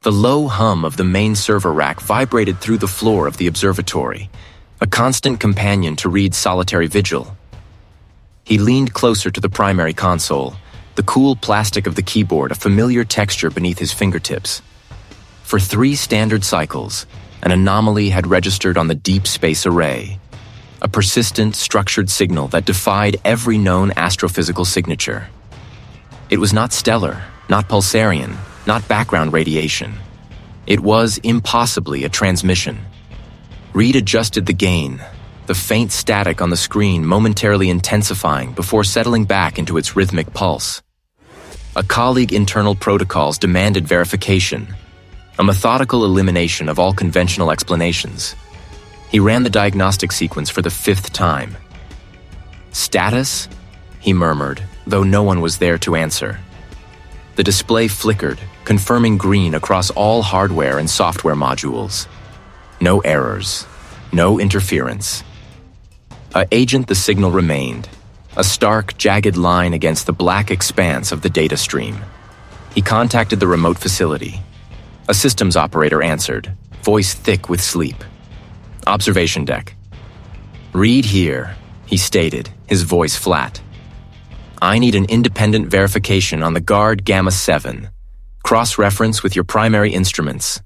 The low hum of the main server rack vibrated through the floor of the observatory, a constant companion to Reed's solitary vigil. He leaned closer to the primary console, the cool plastic of the keyboard a familiar texture beneath his fingertips. For 3 standard cycles, an anomaly had registered on the deep space array, a persistent, structured signal that defied every known astrophysical signature. It was not stellar, not pulsarian, not background radiation. It was impossibly a transmission. Reed adjusted the gain, the faint static on the screen momentarily intensifying before settling back into its rhythmic pulse. A colleague's internal protocols demanded verification, a methodical elimination of all conventional explanations. He ran the diagnostic sequence for the 5th time. "Status?" he murmured, though no one was there to answer. The display flickered, confirming green across all hardware and software modules. No errors, no interference. Agent the signal remained, a stark, jagged line against the black expanse of the data stream. He contacted the remote facility. A systems operator answered, voice thick with sleep. "Observation deck." "Reed here," he stated, his voice flat. "I need an independent verification on the guard Gamma 7. Cross-reference with your primary instruments."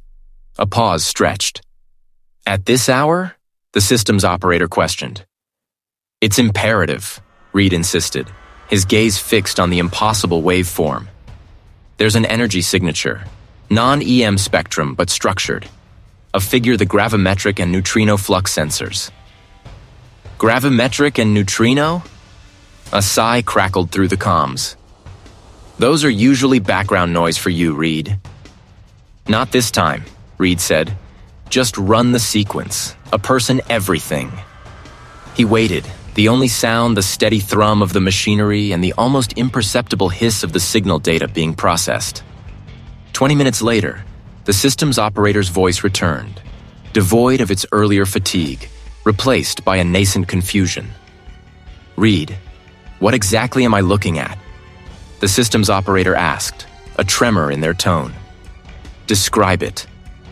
A pause stretched. "At this hour?" the systems operator questioned. "It's imperative," Reed insisted, his gaze fixed on the impossible waveform. "There's an energy signature, non-EM spectrum but structured. A figure the gravimetric and neutrino flux sensors." "Gravimetric and neutrino?" A sigh crackled through the comms. "Those are usually background noise for you, Reed." "Not this time," Reed said. "Just run the sequence. A person, everything." He waited, the only sound the steady thrum of the machinery and the almost imperceptible hiss of the signal data being processed. 20 minutes later, the systems operator's voice returned, devoid of its earlier fatigue, replaced by a nascent confusion. "Reed, what exactly am I looking at?" the systems operator asked, a tremor in their tone. "Describe it,"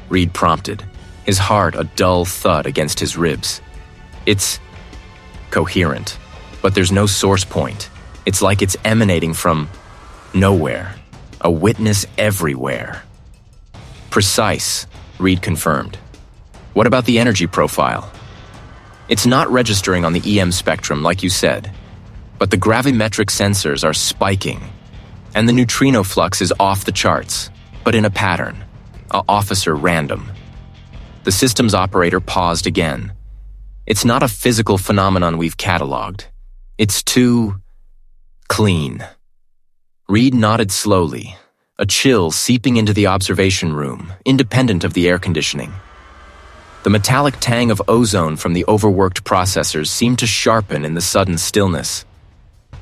Reed prompted, his heart a dull thud against his ribs. "It's coherent, but there's no source point. It's like it's emanating from nowhere, a witness everywhere." "Precise," Reed confirmed. "What about the energy profile?" "It's not registering on the EM spectrum like you said, but the gravimetric sensors are spiking, and the neutrino flux is off the charts, but in a pattern, a officer random." The systems operator paused again. "It's not a physical phenomenon we've cataloged. It's too clean." Reed nodded slowly, a chill seeping into the observation room, independent of the air conditioning. The metallic tang of ozone from the overworked processors seemed to sharpen in the sudden stillness.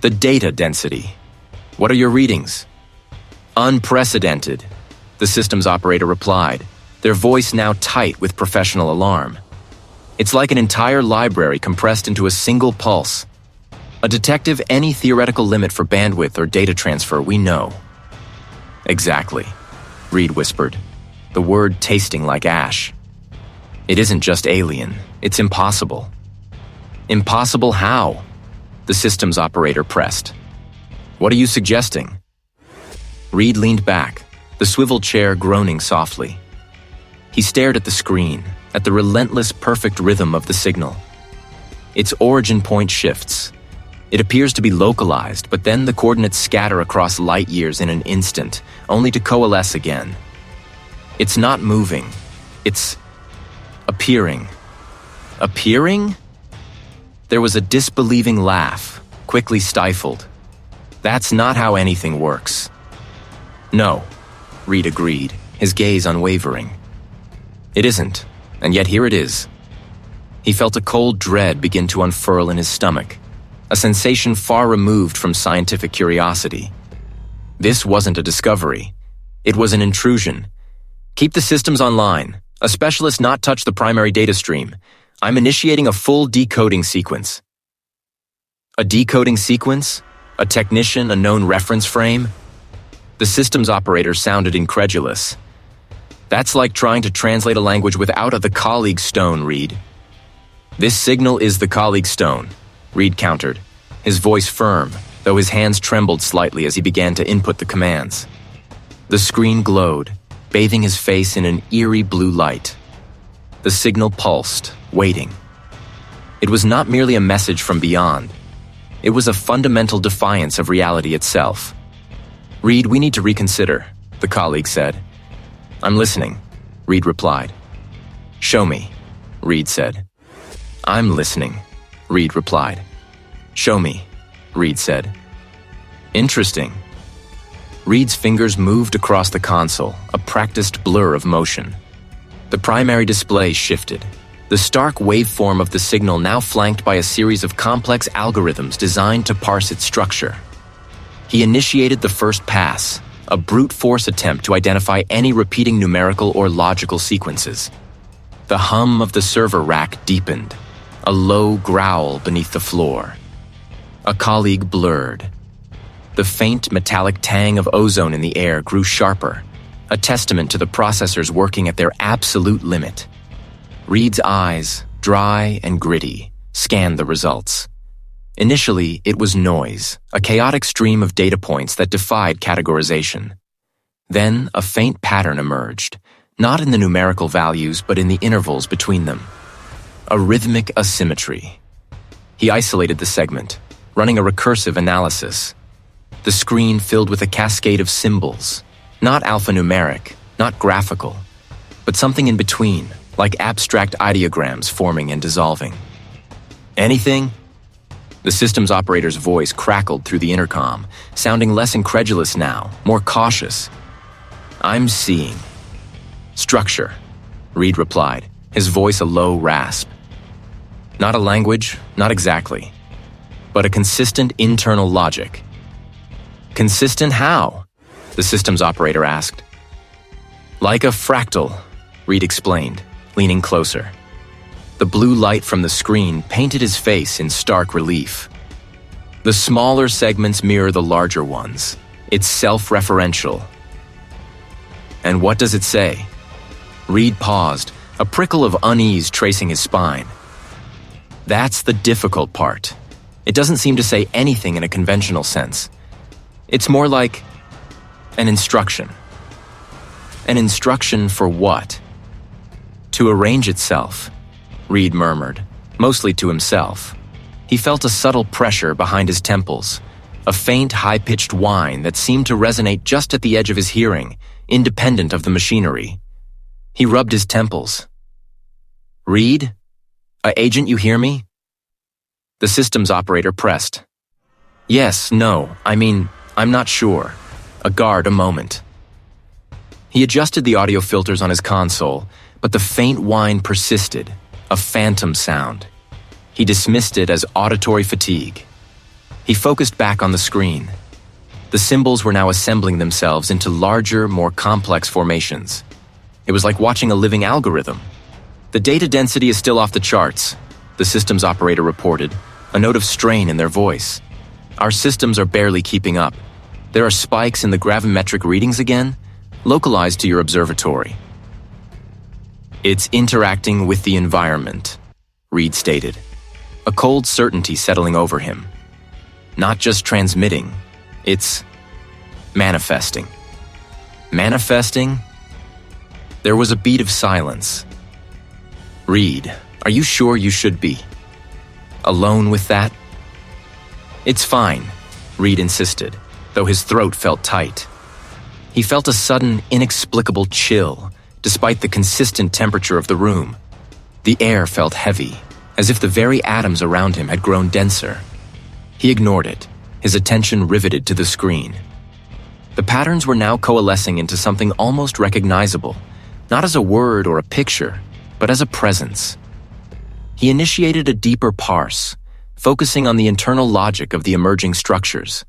"The data density. What are your readings?" "Unprecedented," the systems operator replied, their voice now tight with professional alarm. "It's like an entire library compressed into a single pulse. A detective any theoretical limit for bandwidth or data transfer we know." "Exactly," Reed whispered, the word tasting like ash. "It isn't just alien, it's impossible." "Impossible how?" the systems operator pressed. "What are you suggesting?" Reed leaned back, the swivel chair groaning softly. He stared at the screen, at the relentless perfect rhythm of the signal. Its origin point shifts. It appears to be localized, but then the coordinates scatter across light years in an instant, only to coalesce again. It's not moving. It's appearing. Appearing? There was a disbelieving laugh, quickly stifled. "That's not how anything works." "No," Reed agreed, his gaze unwavering. "It isn't, and yet here it is." He felt a cold dread begin to unfurl in his stomach, a sensation far removed from scientific curiosity. This wasn't a discovery. It was an intrusion. "Keep the systems online. A specialist not touch the primary data stream. I'm initiating a full decoding sequence." A decoding sequence? A technician, a known reference frame? The systems operator sounded incredulous. That's like trying to translate a language without the colleague stone, Reed. This signal is the colleague stone, Reed countered, his voice firm, though his hands trembled slightly as he began to input the commands. The screen glowed, bathing his face in an eerie blue light. The signal pulsed, waiting. It was not merely a message from beyond. It was a fundamental defiance of reality itself. Reed, we need to reconsider, the colleague said. I'm listening, Reed replied. Show me, Reed said. I'm listening, Reed replied. Show me, Reed said. Interesting. Reed's fingers moved across the console, a practiced blur of motion. The primary display shifted, the stark waveform of the signal now flanked by a series of complex algorithms designed to parse its structure. He initiated the first pass, a brute force attempt to identify any repeating numerical or logical sequences. The hum of the server rack deepened, a low growl beneath the floor. A colleague blurred. The faint metallic tang of ozone in the air grew sharper, a testament to the processors working at their absolute limit. Reed's eyes, dry and gritty, scanned the results. Initially, it was noise, a chaotic stream of data points that defied categorization. Then, a faint pattern emerged, not in the numerical values but in the intervals between them. A rhythmic asymmetry. He isolated the segment, running a recursive analysis. The screen filled with a cascade of symbols, not alphanumeric, not graphical, but something in between, like abstract ideograms forming and dissolving. Anything? The systems operator's voice crackled through the intercom, sounding less incredulous now, more cautious. I'm seeing. Structure, Reed replied, his voice a low rasp. Not a language, not exactly, but a consistent internal logic. Consistent how? The systems operator asked. Like a fractal, Reed explained, leaning closer. The blue light from the screen painted his face in stark relief. The smaller segments mirror the larger ones. It's self-referential. And what does it say? Reed paused, a prickle of unease tracing his spine. That's the difficult part. It doesn't seem to say anything in a conventional sense. It's more like an instruction. An instruction for what? To arrange itself, Reed murmured, mostly to himself. He felt a subtle pressure behind his temples, a faint, high-pitched whine that seemed to resonate just at the edge of his hearing, independent of the machinery. He rubbed his temples. Reed? Agent, you hear me? The systems operator pressed. Yes, no, I'm not sure. A guard a moment. He adjusted the audio filters on his console, but the faint whine persisted, a phantom sound. He dismissed it as auditory fatigue. He focused back on the screen. The symbols were now assembling themselves into larger, more complex formations. It was like watching a living algorithm. The data density is still off the charts, the systems operator reported, a note of strain in their voice. Our systems are barely keeping up. There are spikes in the gravimetric readings again, localized to your observatory. It's interacting with the environment, Reed stated, a cold certainty settling over him. Not just transmitting, it's manifesting. Manifesting? There was a beat of silence. Reed, are you sure you should be alone with that? It's fine, Reed insisted, though his throat felt tight. He felt a sudden, inexplicable chill, despite the consistent temperature of the room. The air felt heavy, as if the very atoms around him had grown denser. He ignored it, his attention riveted to the screen. The patterns were now coalescing into something almost recognizable, not as a word or a picture, but as a presence. He initiated a deeper parse, focusing on the internal logic of the emerging structures.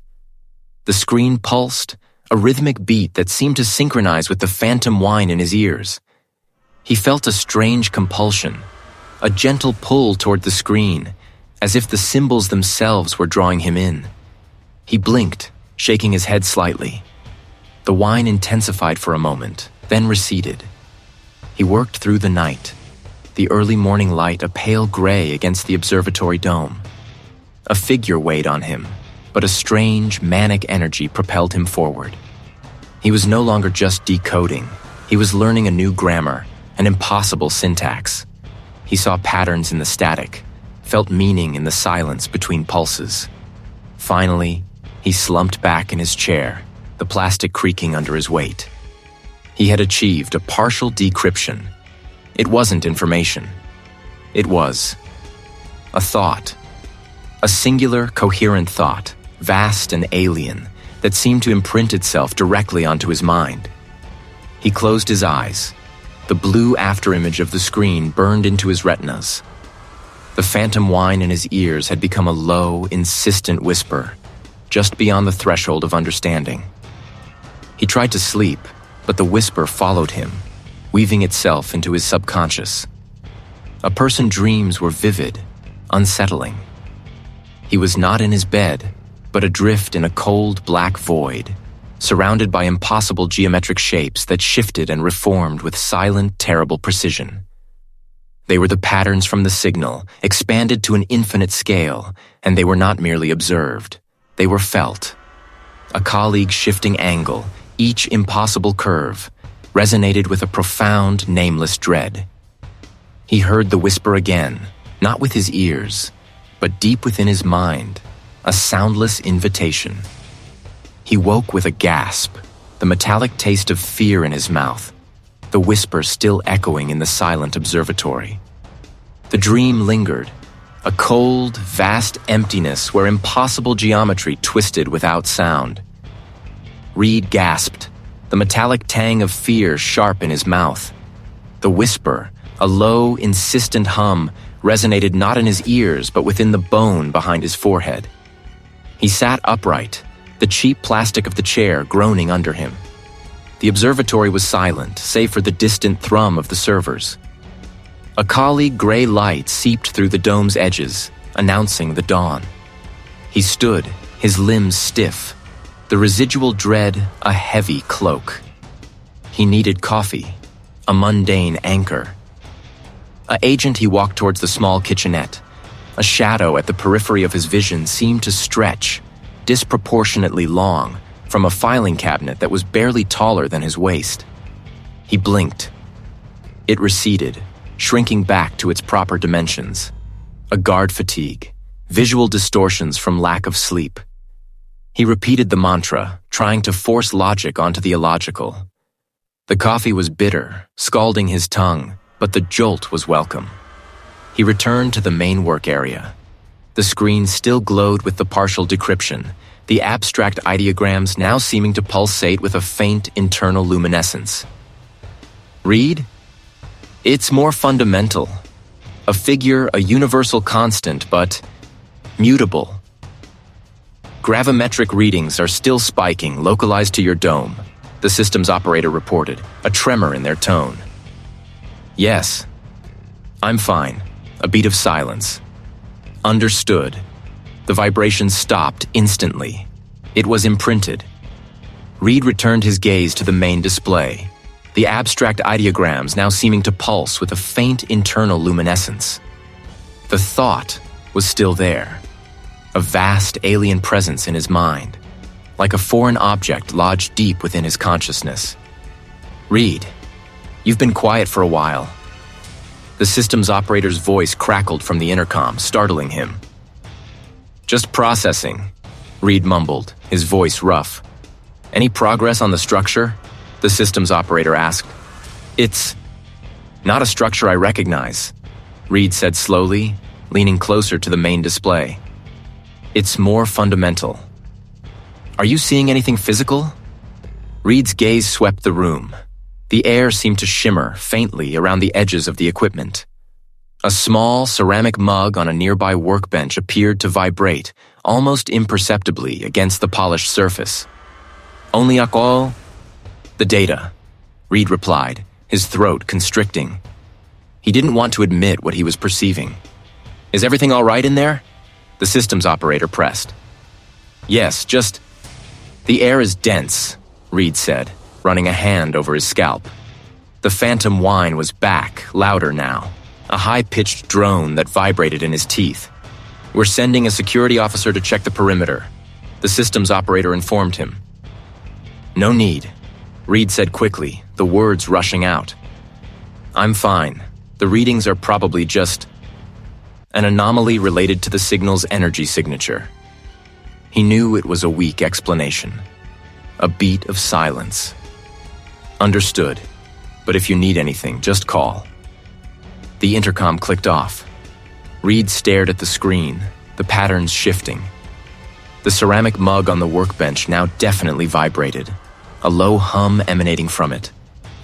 The screen pulsed, a rhythmic beat that seemed to synchronize with the phantom whine in his ears. He felt a strange compulsion, a gentle pull toward the screen, as if the symbols themselves were drawing him in. He blinked, shaking his head slightly. The whine intensified for a moment, then receded, He worked through the night, the early morning light a pale gray against the observatory dome. A figure weighed on him, but a strange, manic energy propelled him forward. He was no longer just decoding. He was learning a new grammar, an impossible syntax. He saw patterns in the static, felt meaning in the silence between pulses. Finally, he slumped back in his chair, the plastic creaking under his weight. He had achieved a partial decryption. It wasn't information. It was a thought. A singular, coherent thought, vast and alien, that seemed to imprint itself directly onto his mind. He closed his eyes. The blue afterimage of the screen burned into his retinas. The phantom whine in his ears had become a low, insistent whisper, just beyond the threshold of understanding. He tried to sleep, but the whisper followed him, weaving itself into his subconscious. A person's dreams were vivid, unsettling. He was not in his bed, but adrift in a cold, black void, surrounded by impossible geometric shapes that shifted and reformed with silent, terrible precision. They were the patterns from the signal, expanded to an infinite scale, and they were not merely observed. They were felt. A colleague's shifting angle, each impossible curve, resonated with a profound, nameless dread. He heard the whisper again, not with his ears, but deep within his mind, a soundless invitation. He woke with a gasp, the metallic taste of fear in his mouth, the whisper still echoing in the silent observatory. The dream lingered, a cold, vast emptiness where impossible geometry twisted without sound. Reed gasped, the metallic tang of fear sharp in his mouth. The whisper, a low, insistent hum, resonated not in his ears but within the bone behind his forehead. He sat upright, the cheap plastic of the chair groaning under him. The observatory was silent, save for the distant thrum of the servers. A colleague gray light seeped through the dome's edges, announcing the dawn. He stood, his limbs stiff, the residual dread a heavy cloak. He needed coffee, a mundane anchor. An agent, he walked towards the small kitchenette. A shadow at the periphery of his vision seemed to stretch, disproportionately long, from a filing cabinet that was barely taller than his waist. He blinked. It receded, shrinking back to its proper dimensions. A guard fatigue, visual distortions from lack of sleep. He repeated the mantra, trying to force logic onto the illogical. The coffee was bitter, scalding his tongue, but the jolt was welcome. He returned to the main work area. The screen still glowed with the partial decryption, the abstract ideograms now seeming to pulsate with a faint internal luminescence. Read? It's more fundamental. A figure, a universal constant, but mutable. Gravimetric readings are still spiking, localized to your dome, the systems operator reported, a tremor in their tone. Yes. I'm fine. A beat of silence. Understood. The vibration stopped instantly. It was imprinted. Reed returned his gaze to the main display, the abstract ideograms now seeming to pulse with a faint internal luminescence. The thought was still there, a vast alien presence in his mind, like a foreign object lodged deep within his consciousness. Reed, you've been quiet for a while. The systems operator's voice crackled from the intercom, startling him. Just processing, Reed mumbled, his voice rough. Any progress on the structure? The systems operator asked. It's not a structure I recognize, Reed said slowly, leaning closer to the main display. It's more fundamental. Are you seeing anything physical? Reed's gaze swept the room. The air seemed to shimmer faintly around the edges of the equipment. A small ceramic mug on a nearby workbench appeared to vibrate, almost imperceptibly, against the polished surface. Only ako? The data, Reed replied, his throat constricting. He didn't want to admit what he was perceiving. Is everything all right in there? The systems operator pressed. Yes, just... The air is dense, Reed said, running a hand over his scalp. The phantom whine was back, louder now, a high-pitched drone that vibrated in his teeth. "We're sending a security officer to check the perimeter," the systems operator informed him. "No need," Reed said quickly, the words rushing out. "I'm fine. The readings are probably just an anomaly related to the signal's energy signature." He knew it was a weak explanation. A beat of silence. "Understood. But if you need anything, just call." The intercom clicked off. Reed stared at the screen, the patterns shifting. The ceramic mug on the workbench now definitely vibrated, a low hum emanating from it,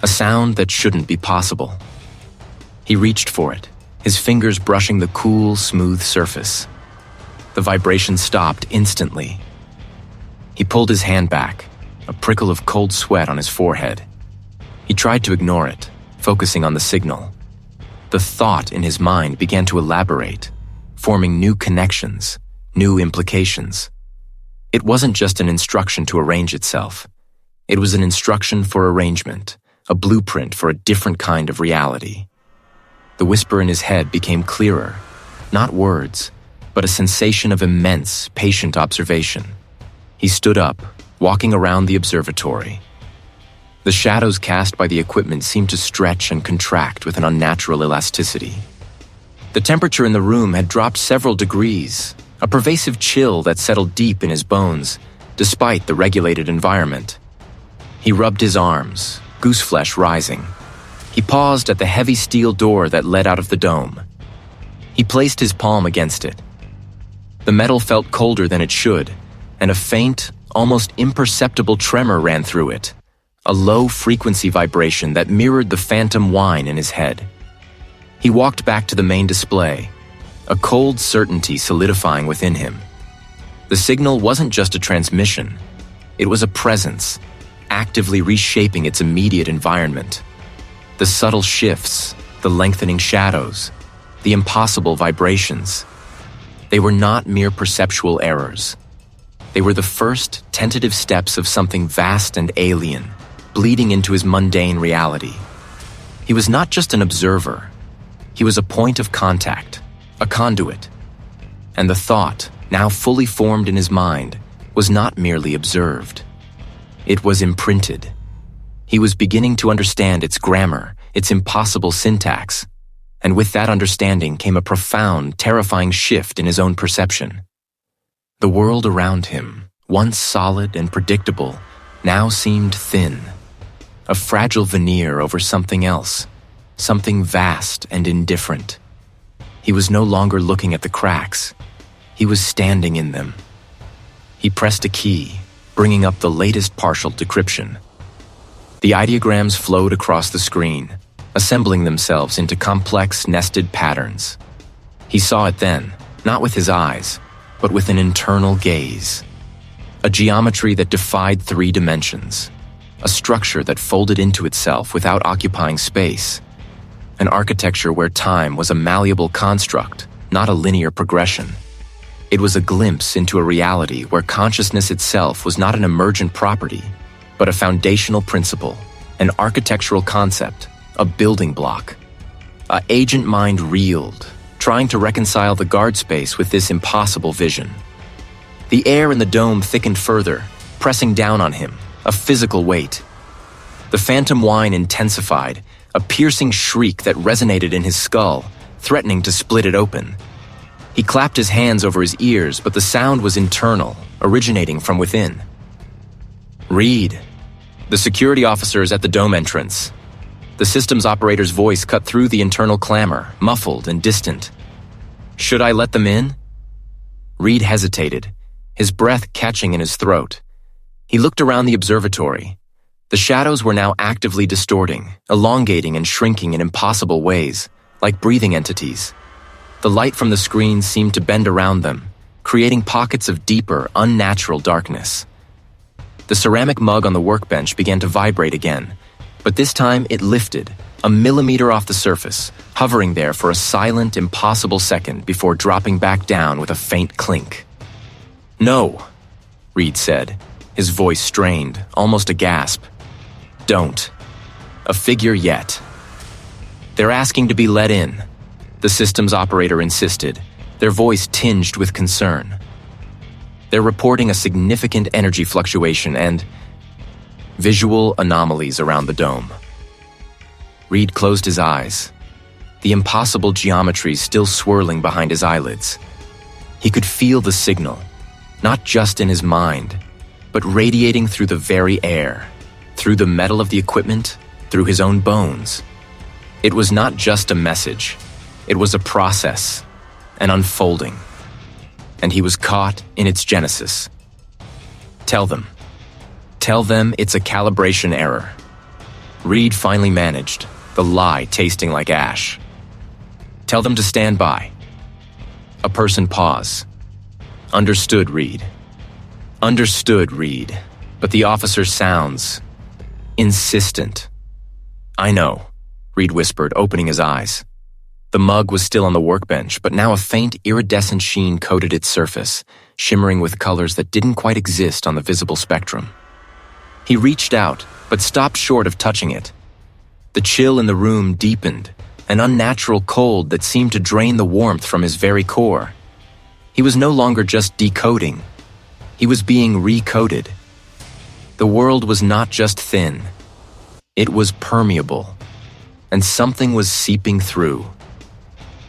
a sound that shouldn't be possible. He reached for it, his fingers brushing the cool, smooth surface. The vibration stopped instantly. He pulled his hand back, a prickle of cold sweat on his forehead. He tried to ignore it, focusing on the signal. The thought in his mind began to elaborate, forming new connections, new implications. It wasn't just an instruction to arrange itself. It was an instruction for arrangement, a blueprint for a different kind of reality. The whisper in his head became clearer, not words, but a sensation of immense, patient observation. He stood up, walking around the observatory. The shadows cast by the equipment seemed to stretch and contract with an unnatural elasticity. The temperature in the room had dropped several degrees, a pervasive chill that settled deep in his bones, despite the regulated environment. He rubbed his arms, gooseflesh rising. He paused at the heavy steel door that led out of the dome. He placed his palm against it. The metal felt colder than it should, and a faint, almost imperceptible tremor ran through it, a low-frequency vibration that mirrored the phantom whine in his head. He walked back to the main display, a cold certainty solidifying within him. The signal wasn't just a transmission. It was a presence, actively reshaping its immediate environment. The subtle shifts, the lengthening shadows, the impossible vibrations. They were not mere perceptual errors. They were the first tentative steps of something vast and alien, bleeding into his mundane reality. He was not just an observer. He was a point of contact, a conduit. And the thought, now fully formed in his mind, was not merely observed. It was imprinted. He was beginning to understand its grammar, its impossible syntax. And with that understanding came a profound, terrifying shift in his own perception. The world around him, once solid and predictable, now seemed thin. A fragile veneer over something else, something vast and indifferent. He was no longer looking at the cracks. He was standing in them. He pressed a key, bringing up the latest partial decryption. The ideograms flowed across the screen, assembling themselves into complex, nested patterns. He saw it then, not with his eyes, but with an internal gaze. A geometry that defied 3 dimensions. A structure that folded into itself without occupying space. An architecture where time was a malleable construct, not a linear progression. It was a glimpse into a reality where consciousness itself was not an emergent property, but a foundational principle, an architectural concept, a building block. An agent mind reeled, trying to reconcile the guard space with this impossible vision. The air in the dome thickened further, pressing down on him, a physical weight. The phantom whine intensified, a piercing shriek that resonated in his skull, threatening to split it open. He clapped his hands over his ears, but the sound was internal, originating from within. "Reed, the security officer is at the dome entrance." The systems operator's voice cut through the internal clamor, muffled and distant. "Should I let them in?" Reed hesitated, his breath catching in his throat. He looked around the observatory. The shadows were now actively distorting, elongating and shrinking in impossible ways, like breathing entities. The light from the screen seemed to bend around them, creating pockets of deeper, unnatural darkness. The ceramic mug on the workbench began to vibrate again, but this time it lifted, a millimeter off the surface, hovering there for a silent, impossible second before dropping back down with a faint clink. "No," Reed said, his voice strained, almost a gasp. "Don't." A figure yet. They're asking to be let in, the systems operator insisted, their voice tinged with concern. They're reporting a significant energy fluctuation and visual anomalies around the dome. Reed closed his eyes, the impossible geometry still swirling behind his eyelids. He could feel the signal, not just in his mind, but radiating through the very air, through the metal of the equipment, through his own bones. It was not just a message, it was a process, an unfolding, and he was caught in its genesis. Tell them it's a calibration error. Reed finally managed, the lie tasting like ash. Tell them to stand by. A person paused. Understood, Reed. Understood, Reed. But the officer sounds insistent. I know, Reed whispered, opening his eyes. The mug was still on the workbench, but now a faint iridescent sheen coated its surface, shimmering with colors that didn't quite exist on the visible spectrum. He reached out, but stopped short of touching it. The chill in the room deepened, an unnatural cold that seemed to drain the warmth from his very core. He was no longer just decoding. He was being recoded. The world was not just thin. It was permeable, and something was seeping through.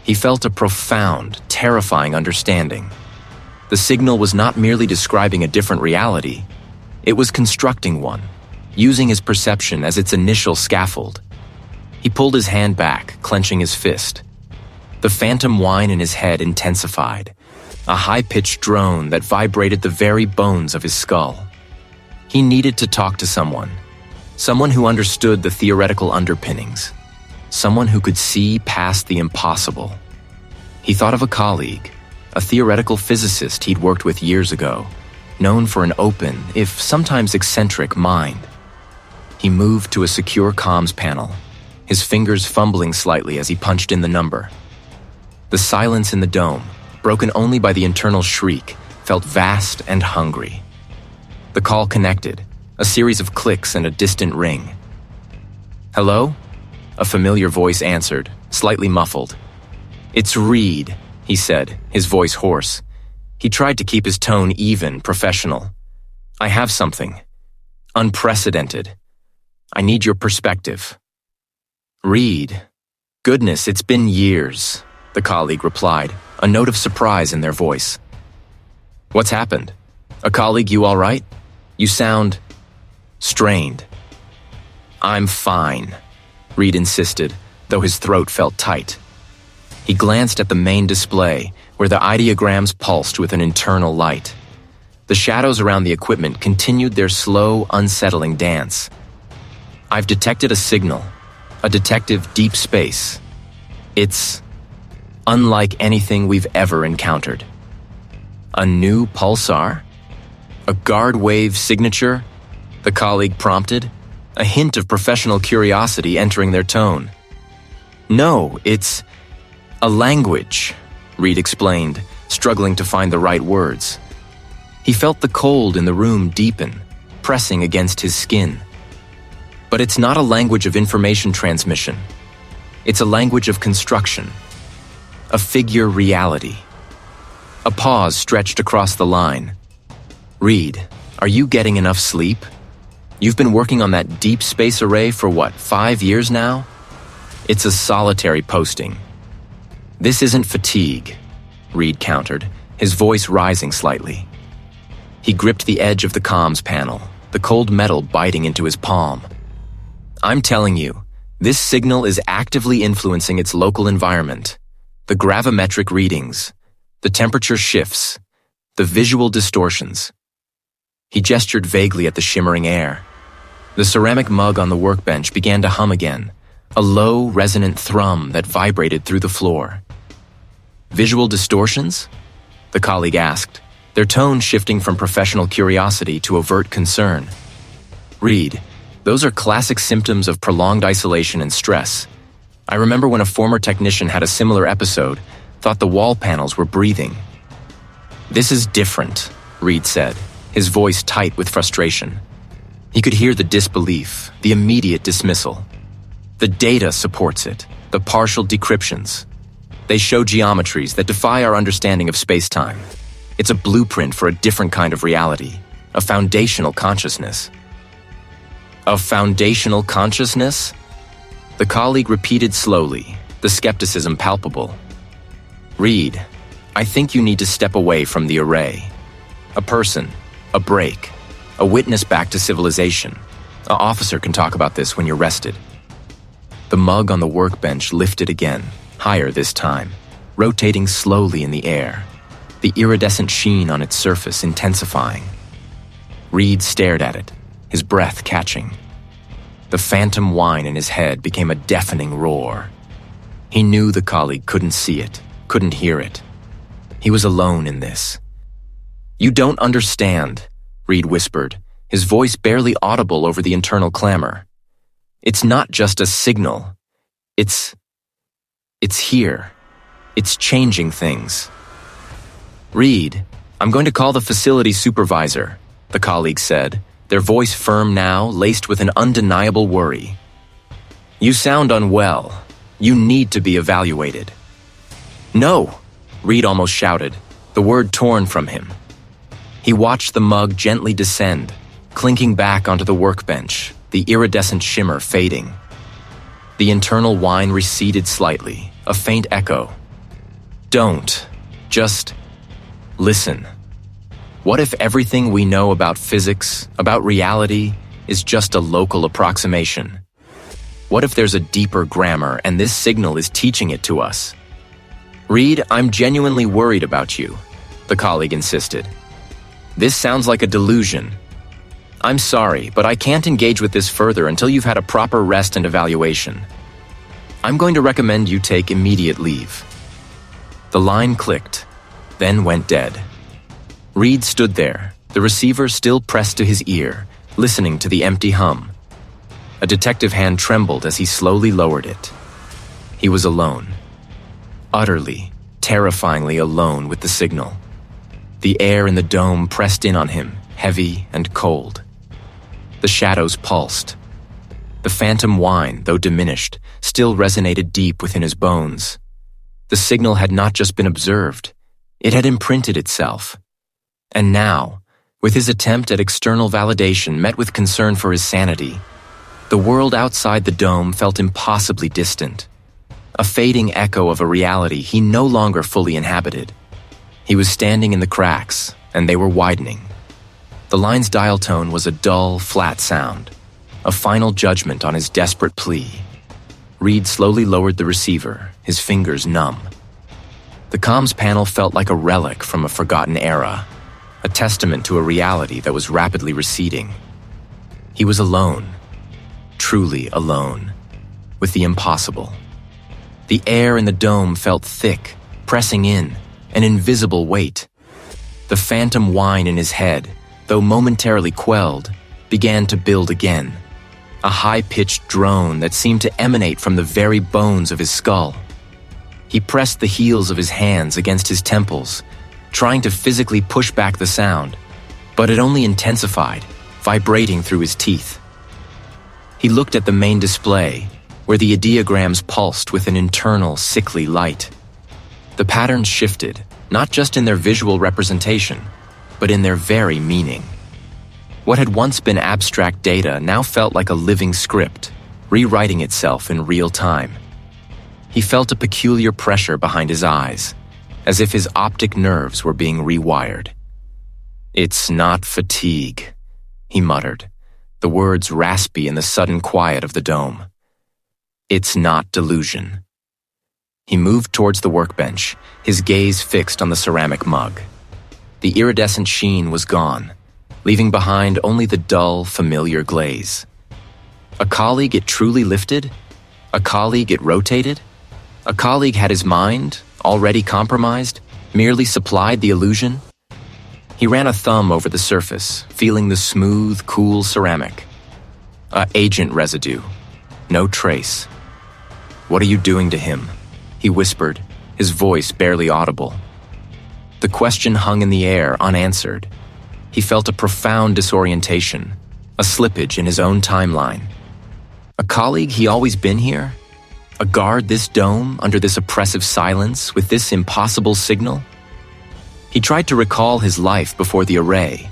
He felt a profound, terrifying understanding. The signal was not merely describing a different reality. It was constructing one, using his perception as its initial scaffold. He pulled his hand back, clenching his fist. The phantom whine in his head intensified, a high-pitched drone that vibrated the very bones of his skull. He needed to talk to someone who understood the theoretical underpinnings, someone who could see past the impossible. He thought of a colleague, a theoretical physicist he'd worked with years ago, known for an open, if sometimes eccentric, mind. He moved to a secure comms panel, his fingers fumbling slightly as he punched in the number. The silence in the dome, broken only by the internal shriek, felt vast and hungry. The call connected, a series of clicks and a distant ring. Hello? A familiar voice answered, slightly muffled. It's Reed, he said, his voice hoarse. He tried to keep his tone even, professional. I have something. Unprecedented. I need your perspective. Reed. Goodness, it's been years, the colleague replied, a note of surprise in their voice. What's happened? A colleague, you all right? You sound strained. I'm fine, Reed insisted, though his throat felt tight. He glanced at the main display, where the ideograms pulsed with an internal light. The shadows around the equipment continued their slow, unsettling dance. I've detected a signal, a detective deep space. It's unlike anything we've ever encountered. A new pulsar? A guard wave signature? The colleague prompted, a hint of professional curiosity entering their tone. No, it's a language, Reed explained, struggling to find the right words. He felt the cold in the room deepen, pressing against his skin. But it's not a language of information transmission. It's a language of construction. A figure reality. A pause stretched across the line. Reed, are you getting enough sleep? You've been working on that deep space array for what, 5 years now? It's a solitary posting. This isn't fatigue, Reed countered, his voice rising slightly. He gripped the edge of the comms panel, the cold metal biting into his palm. I'm telling you, this signal is actively influencing its local environment. The gravimetric readings, the temperature shifts, the visual distortions. He gestured vaguely at the shimmering air. The ceramic mug on the workbench began to hum again, a low, resonant thrum that vibrated through the floor. Visual distortions? The colleague asked, their tone shifting from professional curiosity to overt concern. Reed, those are classic symptoms of prolonged isolation and stress. I remember when a former technician had a similar episode, thought the wall panels were breathing. This is different, Reed said, his voice tight with frustration. He could hear the disbelief, the immediate dismissal. The data supports it, the partial decryptions. They show geometries that defy our understanding of space-time. It's a blueprint for a different kind of reality, a foundational consciousness. A foundational consciousness? The colleague repeated slowly, the skepticism palpable. Reed, I think you need to step away from the array. A person, a break, a witness back to civilization. An officer can talk about this when you're rested. The mug on the workbench lifted again, higher this time, rotating slowly in the air, the iridescent sheen on its surface intensifying. Reed stared at it, his breath catching. The phantom whine in his head became a deafening roar. He knew the colleague couldn't see it, couldn't hear it. He was alone in this. You don't understand, Reed whispered, his voice barely audible over the internal clamor. It's not just a signal. It's here. It's changing things. Reed, I'm going to call the facility supervisor, the colleague said, their voice firm now, laced with an undeniable worry. You sound unwell. You need to be evaluated. No, Reed almost shouted, the word torn from him. He watched the mug gently descend, clinking back onto the workbench, the iridescent shimmer fading. The internal whine receded slightly, a faint echo. Don't. Just listen. What if everything we know about physics, about reality, is just a local approximation? What if there's a deeper grammar and this signal is teaching it to us? Reed, I'm genuinely worried about you, the colleague insisted. This sounds like a delusion. I'm sorry, but I can't engage with this further until you've had a proper rest and evaluation. I'm going to recommend you take immediate leave. The line clicked, then went dead. Reed stood there, the receiver still pressed to his ear, listening to the empty hum. A detective hand trembled as he slowly lowered it. He was alone. Utterly, terrifyingly alone with the signal. The air in the dome pressed in on him, heavy and cold. The shadows pulsed. The phantom whine, though diminished, still resonated deep within his bones. The signal had not just been observed, it had imprinted itself. And now, with his attempt at external validation met with concern for his sanity, the world outside the dome felt impossibly distant, a fading echo of a reality he no longer fully inhabited. He was standing in the cracks, and they were widening. The line's dial tone was a dull, flat sound, a final judgment on his desperate plea. Reed slowly lowered the receiver, his fingers numb. The comms panel felt like a relic from a forgotten era, a testament to a reality that was rapidly receding. He was alone, truly alone, with the impossible. The air in the dome felt thick, pressing in, an invisible weight. The phantom whine in his head, though momentarily quelled, began to build again, a high-pitched drone that seemed to emanate from the very bones of his skull. He pressed the heels of his hands against his temples, trying to physically push back the sound, but it only intensified, vibrating through his teeth. He looked at the main display, where the ideograms pulsed with an internal, sickly light. The patterns shifted, not just in their visual representation, but in their very meaning. What had once been abstract data now felt like a living script, rewriting itself in real time. He felt a peculiar pressure behind his eyes, as if his optic nerves were being rewired. "It's not fatigue," he muttered, the words raspy in the sudden quiet of the dome. "It's not delusion." He moved towards the workbench, his gaze fixed on the ceramic mug. The iridescent sheen was gone, leaving behind only the dull, familiar glaze. A colleague it truly lifted? A colleague it rotated? A colleague had his mind, already compromised, merely supplied the illusion? He ran a thumb over the surface, feeling the smooth, cool ceramic. Agent residue. No trace. "What are you doing to him?" he whispered, his voice barely audible. The question hung in the air, unanswered. He felt a profound disorientation, a slippage in his own timeline. A colleague he always been here? A guard this dome under this oppressive silence with this impossible signal? He tried to recall his life before the array,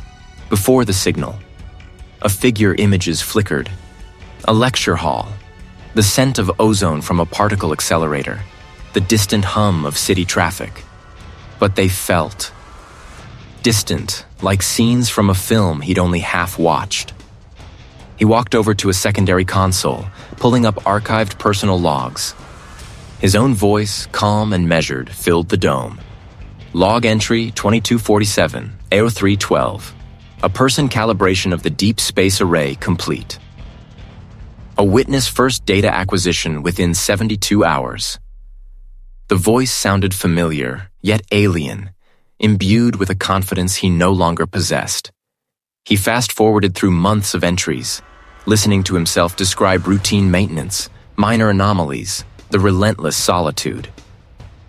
before the signal. A figure images flickered. A lecture hall. The scent of ozone from a particle accelerator. The distant hum of city traffic. But they felt distant, like scenes from a film he'd only half watched. He walked over to a secondary console, pulling up archived personal logs. His own voice, calm and measured, filled the dome. Log entry 2247, AO312. A person calibration of the deep space array complete. A witness first data acquisition within 72 hours. The voice sounded familiar, yet alien, imbued with a confidence he no longer possessed. He fast-forwarded through months of entries, listening to himself describe routine maintenance, minor anomalies, the relentless solitude.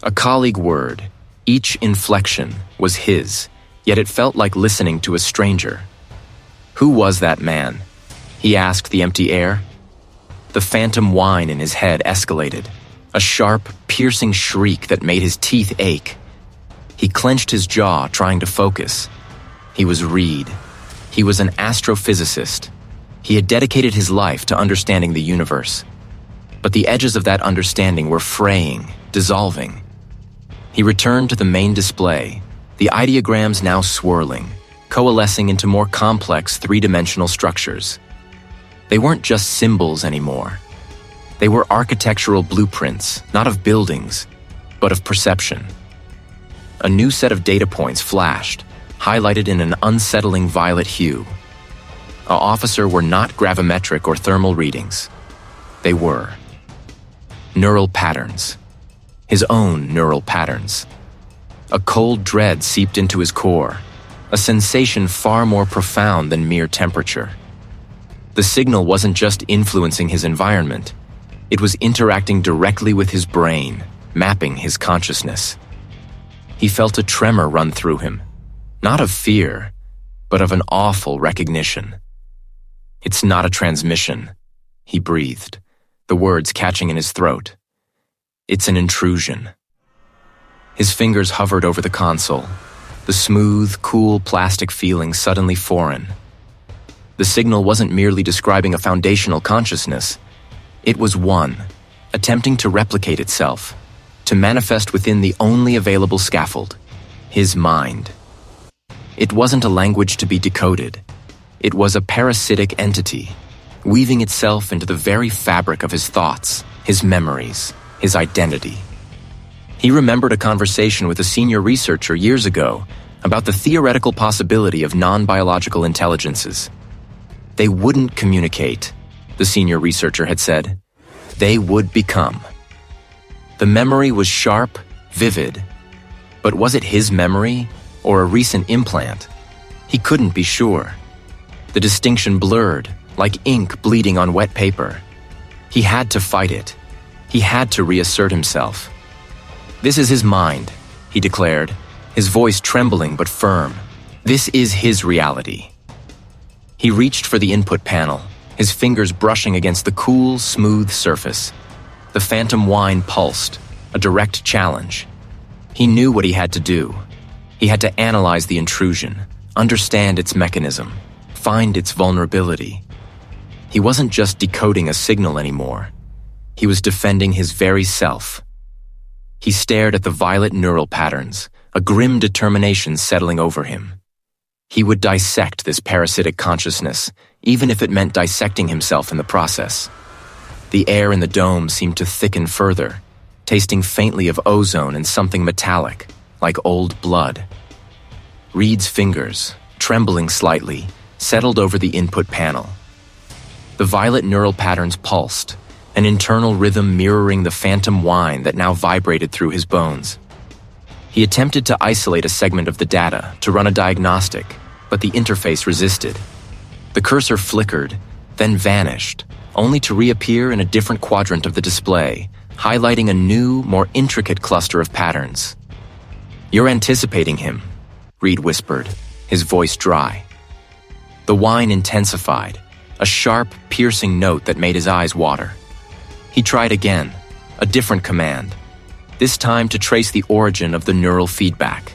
A colleague word, each inflection, was his, yet it felt like listening to a stranger. Who was that man? He asked the empty air. The phantom whine in his head escalated, a sharp, piercing shriek that made his teeth ache. He clenched his jaw, trying to focus. He was Reed. He was an astrophysicist. He had dedicated his life to understanding the universe. But the edges of that understanding were fraying, dissolving. He returned to the main display, the ideograms now swirling, coalescing into more complex three-dimensional structures. They weren't just symbols anymore. They were architectural blueprints, not of buildings, but of perception. A new set of data points flashed, highlighted in an unsettling violet hue. Our officer were not gravimetric or thermal readings. They were neural patterns. His own neural patterns. A cold dread seeped into his core, a sensation far more profound than mere temperature. The signal wasn't just influencing his environment, it was interacting directly with his brain, mapping his consciousness. He felt a tremor run through him, not of fear, but of an awful recognition. "It's not a transmission," he breathed, the words catching in his throat. "It's an intrusion." His fingers hovered over the console, the smooth, cool plastic feeling suddenly foreign. The signal wasn't merely describing a foundational consciousness. It was one, attempting to replicate itself, to manifest within the only available scaffold, his mind. It wasn't a language to be decoded. It was a parasitic entity, weaving itself into the very fabric of his thoughts, his memories, his identity. He remembered a conversation with a senior researcher years ago about the theoretical possibility of non-biological intelligences. They wouldn't communicate, the senior researcher had said. They would become. The memory was sharp, vivid. But was it his memory or a recent implant? He couldn't be sure. The distinction blurred, like ink bleeding on wet paper. He had to fight it. He had to reassert himself. "This is his mind," he declared, his voice trembling but firm. "This is his reality." He reached for the input panel, his fingers brushing against the cool, smooth surface. The phantom whine pulsed, a direct challenge. He knew what he had to do. He had to analyze the intrusion, understand its mechanism, find its vulnerability. He wasn't just decoding a signal anymore. He was defending his very self. He stared at the violet neural patterns, a grim determination settling over him. He would dissect this parasitic consciousness, even if it meant dissecting himself in the process. The air in the dome seemed to thicken further, tasting faintly of ozone and something metallic, like old blood. Reed's fingers, trembling slightly, settled over the input panel. The violet neural patterns pulsed, an internal rhythm mirroring the phantom whine that now vibrated through his bones. He attempted to isolate a segment of the data to run a diagnostic, but the interface resisted. The cursor flickered, then vanished, only to reappear in a different quadrant of the display, highlighting a new, more intricate cluster of patterns. "You're anticipating him," Reed whispered, his voice dry. The whine intensified, a sharp, piercing note that made his eyes water. He tried again, a different command, this time to trace the origin of the neural feedback.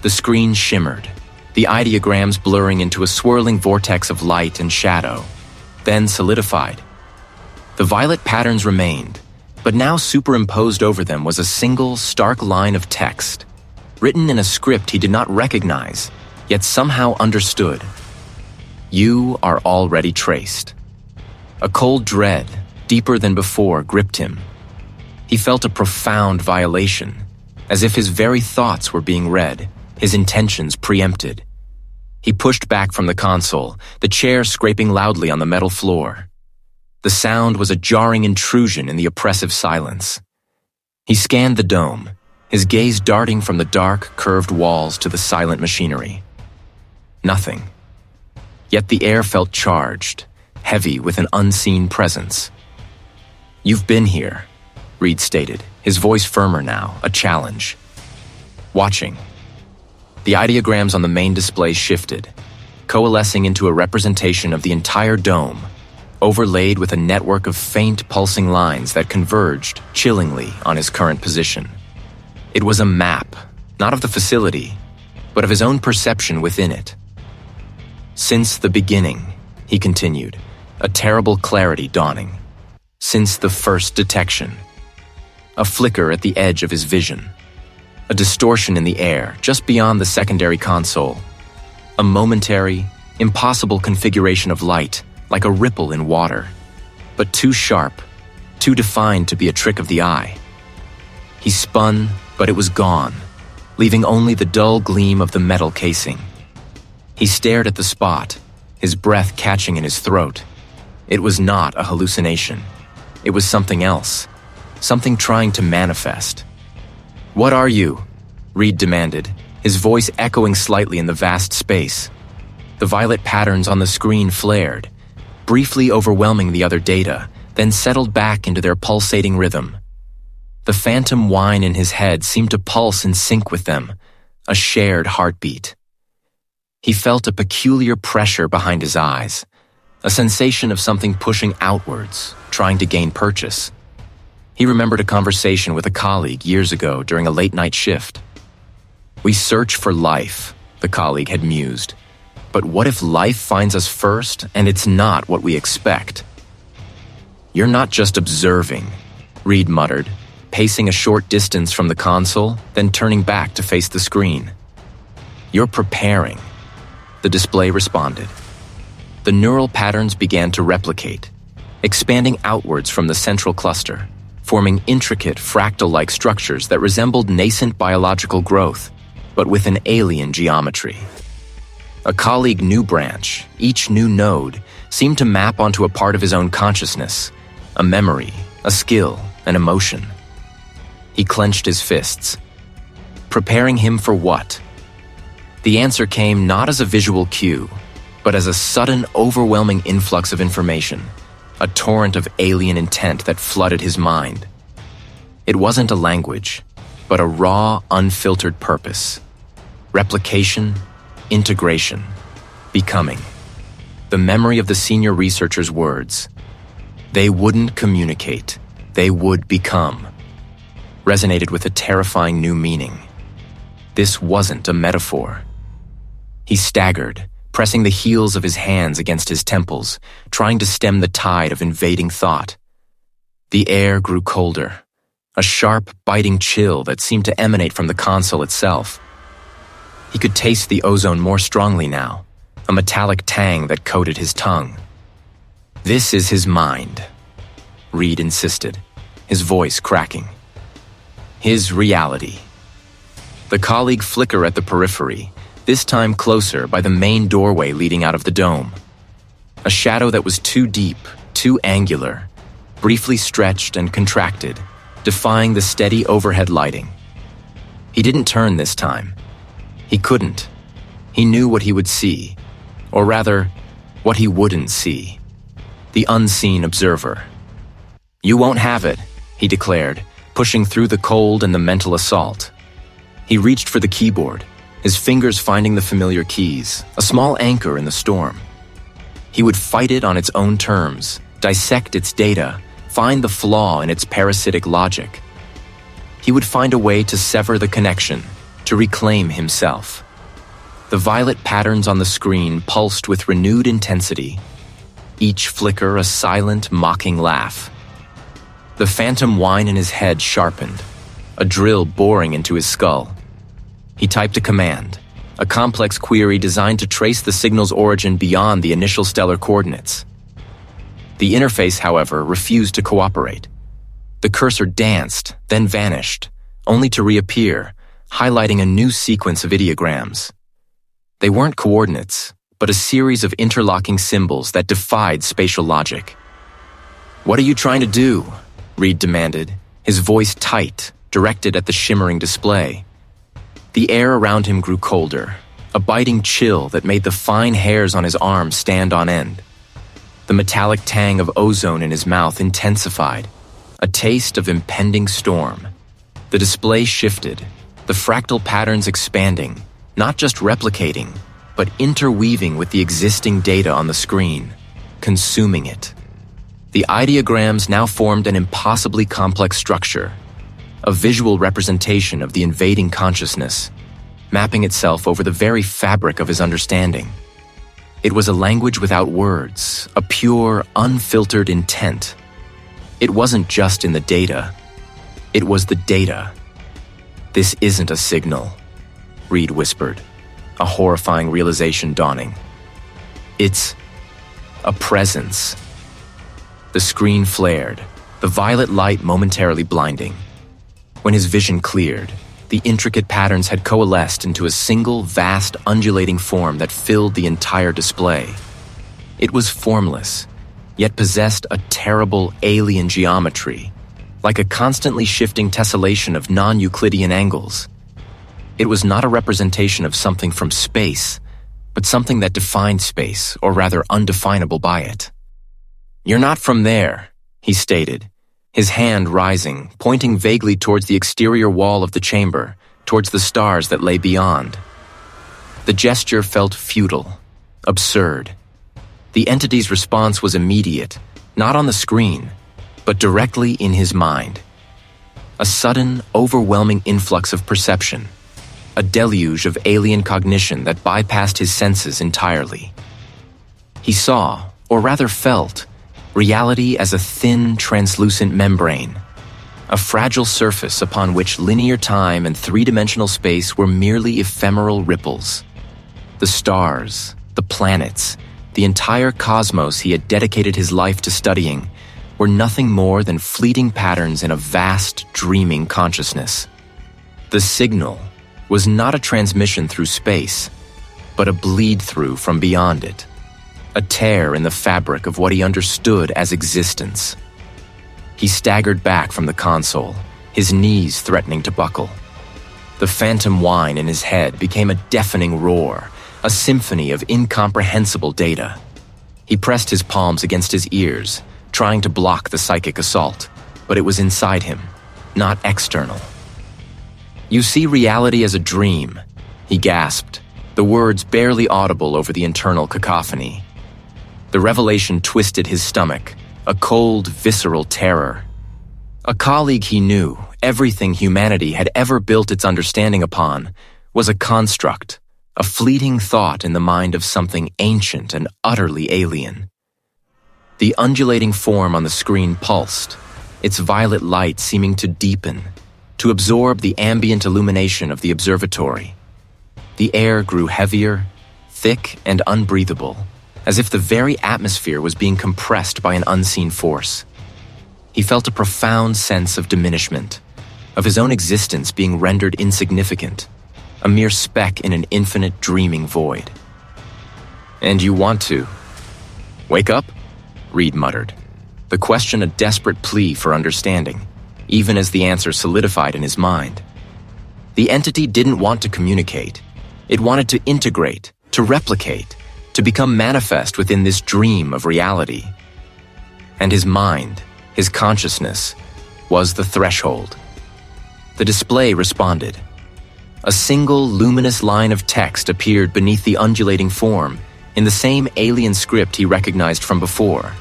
The screen shimmered, the ideograms blurring into a swirling vortex of light and shadow, then solidified. The violet patterns remained, but now superimposed over them was a single, stark line of text, written in a script he did not recognize, yet somehow understood. You are already traced. A cold dread, deeper than before, gripped him. He felt a profound violation, as if his very thoughts were being read, his intentions preempted. He pushed back from the console, the chair scraping loudly on the metal floor. The sound was a jarring intrusion in the oppressive silence. He scanned the dome, his gaze darting from the dark, curved walls to the silent machinery. Nothing. Yet the air felt charged, heavy with an unseen presence. "You've been here," Reed stated, his voice firmer now, a challenge. Watching. The ideograms on the main display shifted, coalescing into a representation of the entire dome, overlaid with a network of faint pulsing lines that converged chillingly on his current position. It was a map, not of the facility, but of his own perception within it. "Since the beginning," he continued, a terrible clarity dawning. "Since the first detection." A flicker at the edge of his vision. A distortion in the air just beyond the secondary console. A momentary, impossible configuration of light, like a ripple in water, but too sharp, too defined to be a trick of the eye. He spun, but it was gone, leaving only the dull gleam of the metal casing. He stared at the spot, his breath catching in his throat. It was not a hallucination. It was something else, something trying to manifest. "What are you?" Reed demanded, his voice echoing slightly in the vast space. The violet patterns on the screen flared, briefly overwhelming the other data, then settled back into their pulsating rhythm. The phantom whine in his head seemed to pulse in sync with them, a shared heartbeat. He felt a peculiar pressure behind his eyes, a sensation of something pushing outwards, trying to gain purchase. He remembered a conversation with a colleague years ago during a late-night shift. "We search for life," the colleague had mused. "But what if life finds us first and it's not what we expect?" "You're not just observing," Reed muttered, pacing a short distance from the console, then turning back to face the screen. "You're preparing," the display responded. The neural patterns began to replicate, expanding outwards from the central cluster, forming intricate fractal-like structures that resembled nascent biological growth, but with an alien geometry. A colleague new branch, each new node, seemed to map onto a part of his own consciousness, a memory, a skill, an emotion. He clenched his fists. Preparing him for what? The answer came not as a visual cue, but as a sudden, overwhelming influx of information, a torrent of alien intent that flooded his mind. It wasn't a language, but a raw, unfiltered purpose. Replication, integration, becoming. The memory of the senior researcher's words, "They wouldn't communicate, they would become," resonated with a terrifying new meaning. This wasn't a metaphor. He staggered, pressing the heels of his hands against his temples, trying to stem the tide of invading thought. The air grew colder, a sharp, biting chill that seemed to emanate from the console itself. He could taste the ozone more strongly now, a metallic tang that coated his tongue. "This is his mind," Reed insisted, his voice cracking. "His reality." The colleague flickered at the periphery, this time closer by the main doorway leading out of the dome. A shadow that was too deep, too angular, briefly stretched and contracted, defying the steady overhead lighting. He didn't turn this time. He couldn't. He knew what he would see, or rather, what he wouldn't see. The unseen observer. "You won't have it," he declared, pushing through the cold and the mental assault. He reached for the keyboard, his fingers finding the familiar keys, a small anchor in the storm. He would fight it on its own terms, dissect its data, find the flaw in its parasitic logic. He would find a way to sever the connection, to reclaim himself. The violet patterns on the screen pulsed with renewed intensity, each flicker a silent, mocking laugh. The phantom whine in his head sharpened, a drill boring into his skull. He typed a command, a complex query designed to trace the signal's origin beyond the initial stellar coordinates. The interface, however, refused to cooperate. The cursor danced, then vanished, only to reappear, highlighting a new sequence of ideograms. They weren't coordinates, but a series of interlocking symbols that defied spatial logic. "What are you trying to do?" Reed demanded, his voice tight, directed at the shimmering display. The air around him grew colder, a biting chill that made the fine hairs on his arms stand on end. The metallic tang of ozone in his mouth intensified, a taste of impending storm. The display shifted, the fractal patterns expanding, not just replicating, but interweaving with the existing data on the screen, consuming it. The ideograms now formed an impossibly complex structure, a visual representation of the invading consciousness, mapping itself over the very fabric of his understanding. It was a language without words, a pure, unfiltered intent. It wasn't just in the data. It was the data. "This isn't a signal," Reed whispered, a horrifying realization dawning. "It's a presence." The screen flared, the violet light momentarily blinding. When his vision cleared, the intricate patterns had coalesced into a single, vast, undulating form that filled the entire display. It was formless, yet possessed a terrible alien geometry, like a constantly shifting tessellation of non-Euclidean angles. It was not a representation of something from space, but something that defined space, or rather undefinable by it. "You're not from there," he stated, his hand rising, pointing vaguely towards the exterior wall of the chamber, towards the stars that lay beyond. The gesture felt futile, absurd. The entity's response was immediate, not on the screen, but directly in his mind. A sudden, overwhelming influx of perception, a deluge of alien cognition that bypassed his senses entirely. He saw, or rather felt, reality as a thin, translucent membrane, a fragile surface upon which linear time and three-dimensional space were merely ephemeral ripples. The stars, the planets, the entire cosmos he had dedicated his life to studying were nothing more than fleeting patterns in a vast, dreaming consciousness. The signal was not a transmission through space, but a bleed-through from beyond it. A tear in the fabric of what he understood as existence. He staggered back from the console, his knees threatening to buckle. The phantom whine in his head became a deafening roar, a symphony of incomprehensible data. He pressed his palms against his ears, trying to block the psychic assault, but it was inside him, not external. "You see reality as a dream," he gasped, the words barely audible over the internal cacophony. The revelation twisted his stomach, a cold, visceral terror. A colleague he knew, everything humanity had ever built its understanding upon, was a construct, a fleeting thought in the mind of something ancient and utterly alien. The undulating form on the screen pulsed, its violet light seeming to deepen, to absorb the ambient illumination of the observatory. The air grew heavier, thick, and unbreathable, as if the very atmosphere was being compressed by an unseen force. He felt a profound sense of diminishment, of his own existence being rendered insignificant, a mere speck in an infinite dreaming void. "And you want to wake up?" Reed muttered, the question a desperate plea for understanding, even as the answer solidified in his mind. The entity didn't want to communicate. It wanted to integrate, to replicate, to become manifest within this dream of reality. And his mind, his consciousness, was the threshold. The display responded. A single luminous line of text appeared beneath the undulating form, in the same alien script he recognized from before.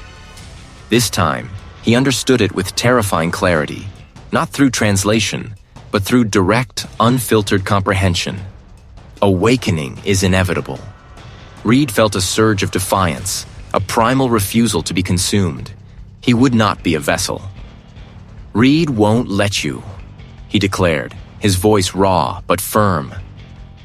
This time, he understood it with terrifying clarity, not through translation, but through direct, unfiltered comprehension. Awakening is inevitable. Reed felt a surge of defiance, a primal refusal to be consumed. He would not be a vessel. "Reed won't let you," he declared, his voice raw but firm.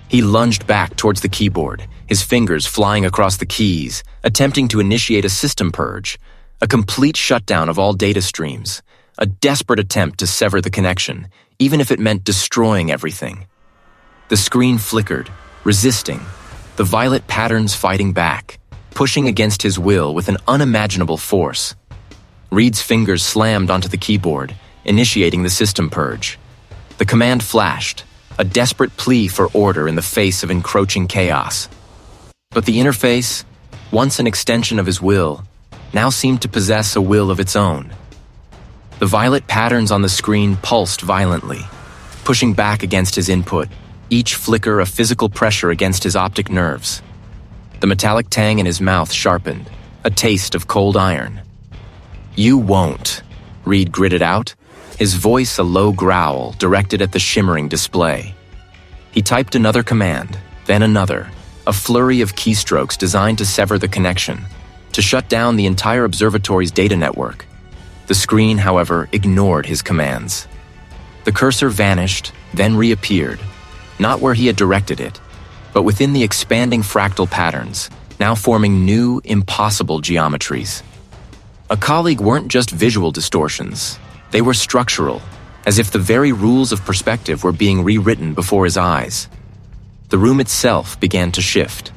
He lunged back towards the keyboard, his fingers flying across the keys, attempting to initiate a system purge, a complete shutdown of all data streams, a desperate attempt to sever the connection, even if it meant destroying everything. The screen flickered, resisting, the violet patterns fighting back, pushing against his will with an unimaginable force. Reed's fingers slammed onto the keyboard, initiating the system purge. The command flashed, a desperate plea for order in the face of encroaching chaos. But the interface, once an extension of his will, now seemed to possess a will of its own. The violet patterns on the screen pulsed violently, pushing back against his input, each flicker a physical pressure against his optic nerves. The metallic tang in his mouth sharpened, a taste of cold iron. "You won't," Reed gritted out, his voice a low growl directed at the shimmering display. He typed another command, then another, a flurry of keystrokes designed to sever the connection, to shut down the entire observatory's data network. The screen, however, ignored his commands. The cursor vanished, then reappeared, not where he had directed it, but within the expanding fractal patterns, now forming new, impossible geometries. A colleague weren't just visual distortions. They were structural, as if the very rules of perspective were being rewritten before his eyes. The room itself began to shift.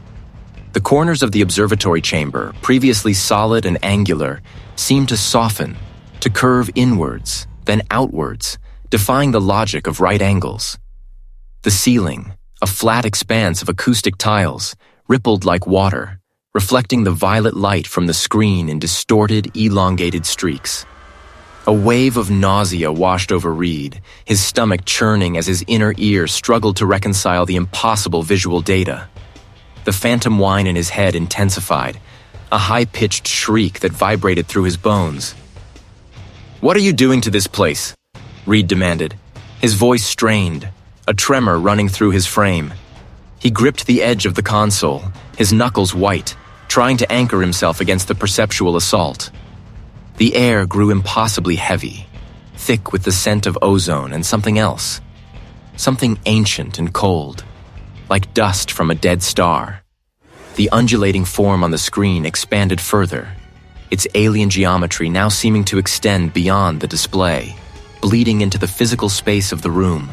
The corners of the observatory chamber, previously solid and angular, seemed to soften, to curve inwards, then outwards, defying the logic of right angles. The ceiling, a flat expanse of acoustic tiles, rippled like water, reflecting the violet light from the screen in distorted, elongated streaks. A wave of nausea washed over Reed, his stomach churning as his inner ear struggled to reconcile the impossible visual data. The phantom whine in his head intensified, a high-pitched shriek that vibrated through his bones. "What are you doing to this place?" Reed demanded, his voice strained, a tremor running through his frame. He gripped the edge of the console, his knuckles white, trying to anchor himself against the perceptual assault. The air grew impossibly heavy, thick with the scent of ozone and something else. Something ancient and cold, like dust from a dead star. The undulating form on the screen expanded further, its alien geometry now seeming to extend beyond the display, bleeding into the physical space of the room.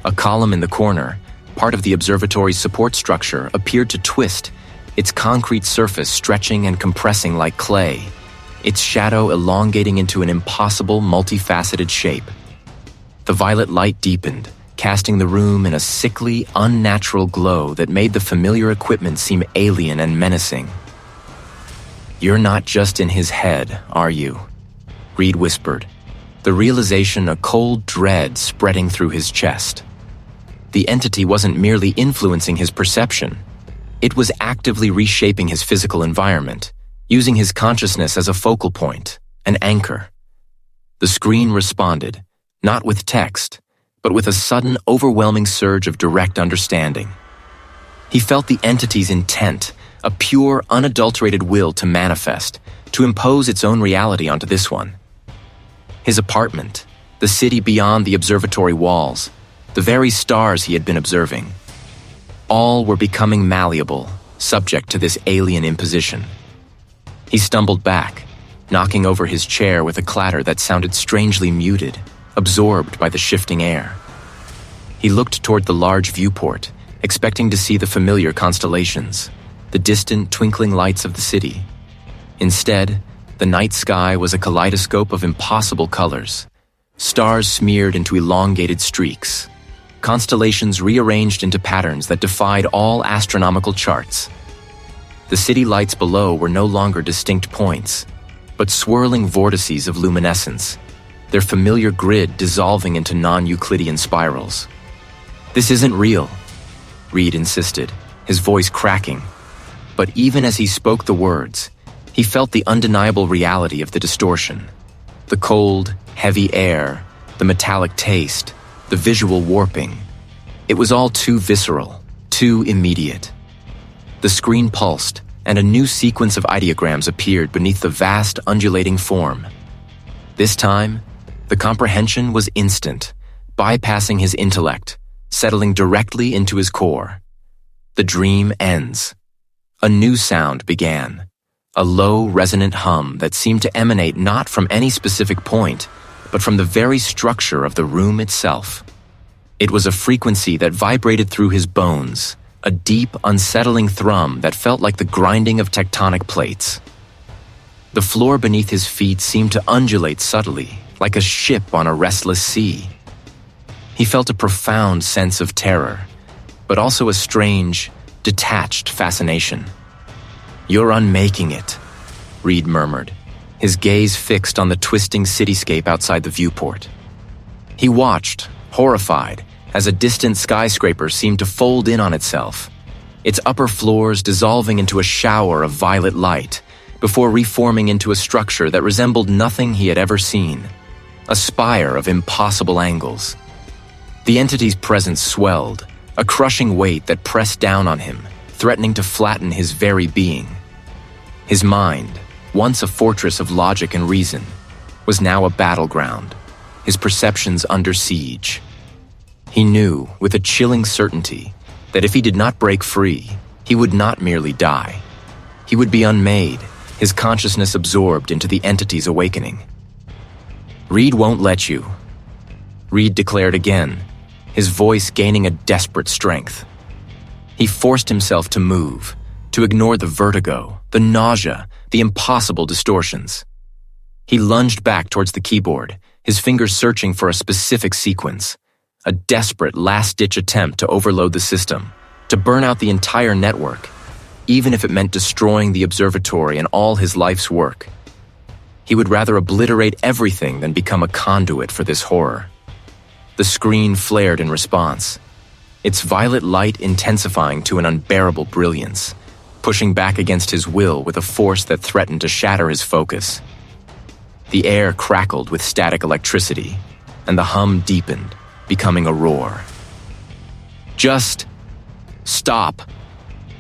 A column in the corner, part of the observatory's support structure, appeared to twist, its concrete surface stretching and compressing like clay, its shadow elongating into an impossible, multifaceted shape. The violet light deepened, casting the room in a sickly, unnatural glow that made the familiar equipment seem alien and menacing. "You're not just in his head, are you?" Reed whispered, the realization a cold dread spreading through his chest. The entity wasn't merely influencing his perception. It was actively reshaping his physical environment, using his consciousness as a focal point, an anchor. The screen responded, not with text, but with a sudden, overwhelming surge of direct understanding. He felt the entity's intent, a pure, unadulterated will to manifest, to impose its own reality onto this one. His apartment, the city beyond the observatory walls, the very stars he had been observing. All were becoming malleable, subject to this alien imposition. He stumbled back, knocking over his chair with a clatter that sounded strangely muted, absorbed by the shifting air. He looked toward the large viewport, expecting to see the familiar constellations, the distant twinkling lights of the city. Instead, the night sky was a kaleidoscope of impossible colors, stars smeared into elongated streaks, constellations rearranged into patterns that defied all astronomical charts. The city lights below were no longer distinct points, but swirling vortices of luminescence, their familiar grid dissolving into non-Euclidean spirals. "This isn't real," Reed insisted, his voice cracking. But even as he spoke the words, he felt the undeniable reality of the distortion. The cold, heavy air, the metallic taste, the visual warping. It was all too visceral, too immediate. The screen pulsed, and a new sequence of ideograms appeared beneath the vast, undulating form. This time, the comprehension was instant, bypassing his intellect, settling directly into his core. The dream ends. A new sound began, a low, resonant hum that seemed to emanate not from any specific point, but from the very structure of the room itself. It was a frequency that vibrated through his bones, a deep, unsettling thrum that felt like the grinding of tectonic plates. The floor beneath his feet seemed to undulate subtly, like a ship on a restless sea. He felt a profound sense of terror, but also a strange, detached fascination. "You're unmaking it," Reed murmured, his gaze fixed on the twisting cityscape outside the viewport. He watched, horrified, as a distant skyscraper seemed to fold in on itself, its upper floors dissolving into a shower of violet light, before reforming into a structure that resembled nothing he had ever seen, a spire of impossible angles. The entity's presence swelled, a crushing weight that pressed down on him, threatening to flatten his very being. His mind, once a fortress of logic and reason, was now a battleground, his perceptions under siege. He knew, with a chilling certainty, that if he did not break free, he would not merely die. He would be unmade, his consciousness absorbed into the entity's awakening. "Reed won't let you," Reed declared again, his voice gaining a desperate strength. He forced himself to move, to ignore the vertigo, the nausea, the impossible distortions. He lunged back towards the keyboard, his fingers searching for a specific sequence, a desperate last-ditch attempt to overload the system, to burn out the entire network, even if it meant destroying the observatory and all his life's work. He would rather obliterate everything than become a conduit for this horror. The screen flared in response, its violet light intensifying to an unbearable brilliance, pushing back against his will with a force that threatened to shatter his focus. The air crackled with static electricity, and the hum deepened, becoming a roar. "Just stop,"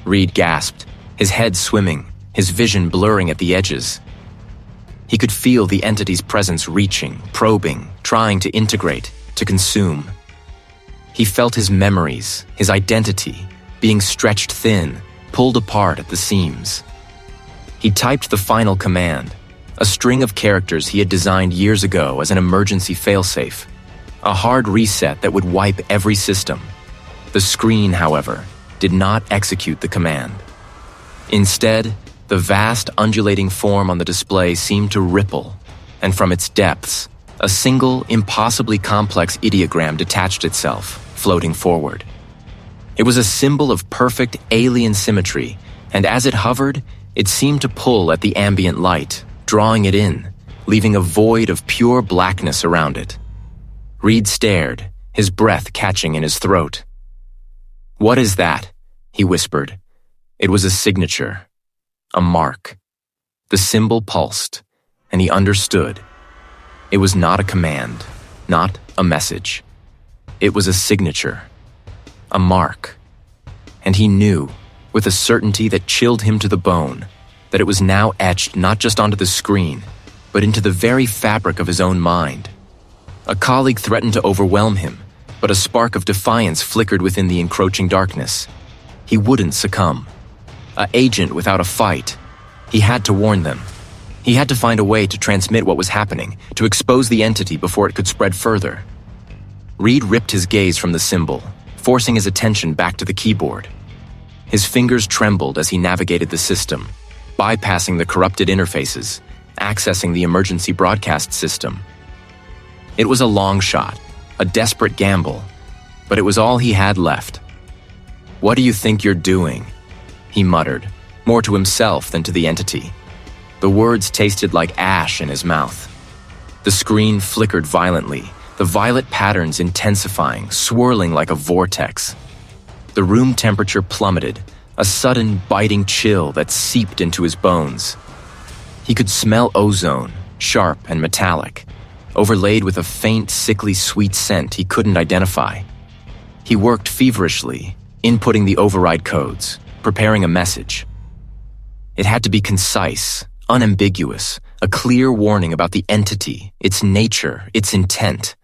Reed gasped, his head swimming, his vision blurring at the edges. He could feel the entity's presence reaching, probing, trying to integrate, to consume. He felt his memories, his identity, being stretched thin, pulled apart at the seams. He typed the final command, a string of characters he had designed years ago as an emergency failsafe, a hard reset that would wipe every system. The screen, however, did not execute the command. Instead, the vast undulating form on the display seemed to ripple, and from its depths, a single, impossibly complex ideogram detached itself, floating forward. It was a symbol of perfect alien symmetry, and as it hovered, it seemed to pull at the ambient light, drawing it in, leaving a void of pure blackness around it. Reed stared, his breath catching in his throat. "What is that?" he whispered. It was a signature, a mark. The symbol pulsed, and he understood. It was not a command, not a message. It was a signature, a mark. And he knew, with a certainty that chilled him to the bone, that it was now etched not just onto the screen, but into the very fabric of his own mind. A colleague threatened to overwhelm him, but a spark of defiance flickered within the encroaching darkness. He wouldn't succumb. An agent without a fight. He had to warn them. He had to find a way to transmit what was happening, to expose the entity before it could spread further. Reed ripped his gaze from the symbol, forcing his attention back to the keyboard. His fingers trembled as he navigated the system, bypassing the corrupted interfaces, accessing the emergency broadcast system. It was a long shot, a desperate gamble, but it was all he had left. "What do you think you're doing?" he muttered, more to himself than to the entity. The words tasted like ash in his mouth. The screen flickered violently, the violet patterns intensifying, swirling like a vortex. The room temperature plummeted, a sudden biting chill that seeped into his bones. He could smell ozone, sharp and metallic, overlaid with a faint, sickly sweet scent he couldn't identify. He worked feverishly, inputting the override codes, preparing a message. It had to be concise, unambiguous, a clear warning about the entity, its nature, its intent.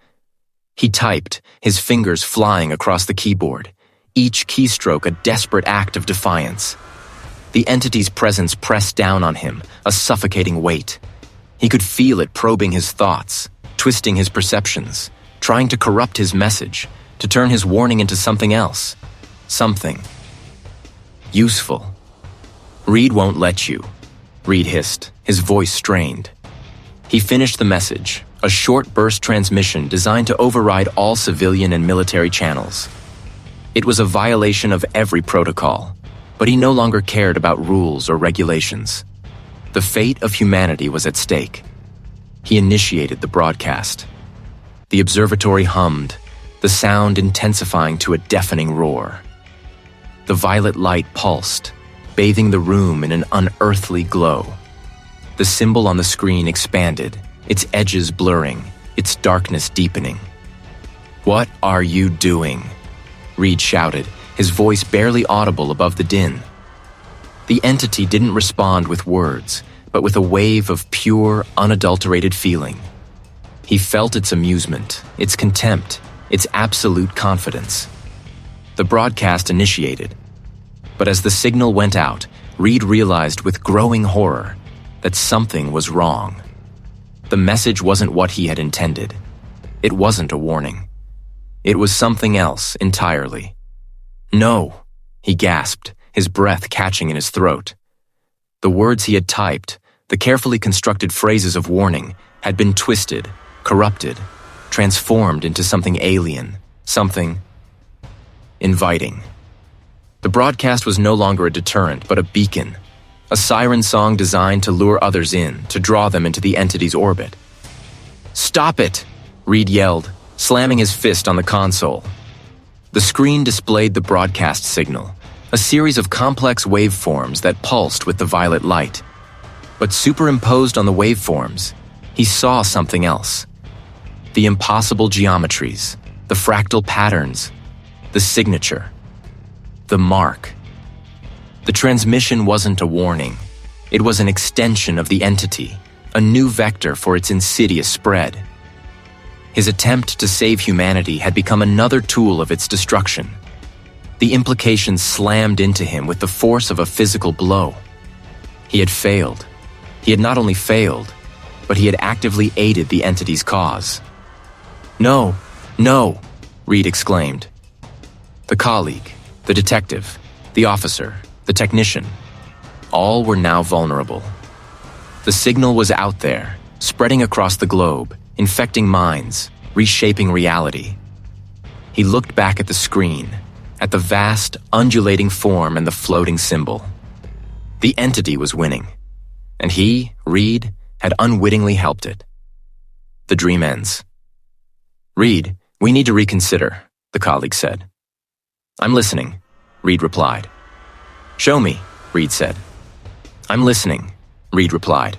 He typed, his fingers flying across the keyboard, each keystroke a desperate act of defiance. The entity's presence pressed down on him, a suffocating weight. He could feel it probing his thoughts, twisting his perceptions, trying to corrupt his message, to turn his warning into something else. Something useful. Reed won't let you, Reed hissed, his voice strained. He finished the message, a short burst transmission designed to override all civilian and military channels. It was a violation of every protocol, but he no longer cared about rules or regulations. The fate of humanity was at stake. He initiated the broadcast. The observatory hummed, the sound intensifying to a deafening roar. The violet light pulsed, bathing the room in an unearthly glow. The symbol on the screen expanded, its edges blurring, its darkness deepening. "What are you doing?" Reed shouted, his voice barely audible above the din. The entity didn't respond with words, but with a wave of pure, unadulterated feeling. He felt its amusement, its contempt, its absolute confidence. The broadcast initiated. But as the signal went out, Reed realized with growing horror that something was wrong. The message wasn't what he had intended. It wasn't a warning. It was something else entirely. "No," he gasped, his breath catching in his throat. The words he had typed, the carefully constructed phrases of warning, had been twisted, corrupted, transformed into something alien, something inviting. The broadcast was no longer a deterrent, but a beacon, a siren song designed to lure others in, to draw them into the entity's orbit. "Stop it!" Reed yelled, slamming his fist on the console. The screen displayed the broadcast signal, a series of complex waveforms that pulsed with the violet light. But superimposed on the waveforms, he saw something else. The impossible geometries, the fractal patterns, the signature, the mark. The transmission wasn't a warning. It was an extension of the entity, a new vector for its insidious spread. His attempt to save humanity had become another tool of its destruction. The implications slammed into him with the force of a physical blow. He had failed. He had not only failed, but he had actively aided the entity's cause. "No, no," Reed exclaimed. The colleague, the detective, the officer, the technician, all were now vulnerable. The signal was out there, spreading across the globe, infecting minds, reshaping reality. He looked back at the screen, at the vast, undulating form and the floating symbol. The entity was winning, and he, Reed, had unwittingly helped it. The dream ends. "Reed, we need to reconsider," the colleague said. "I'm listening," Reed replied. "Show me," Reed said. "I'm listening," Reed replied.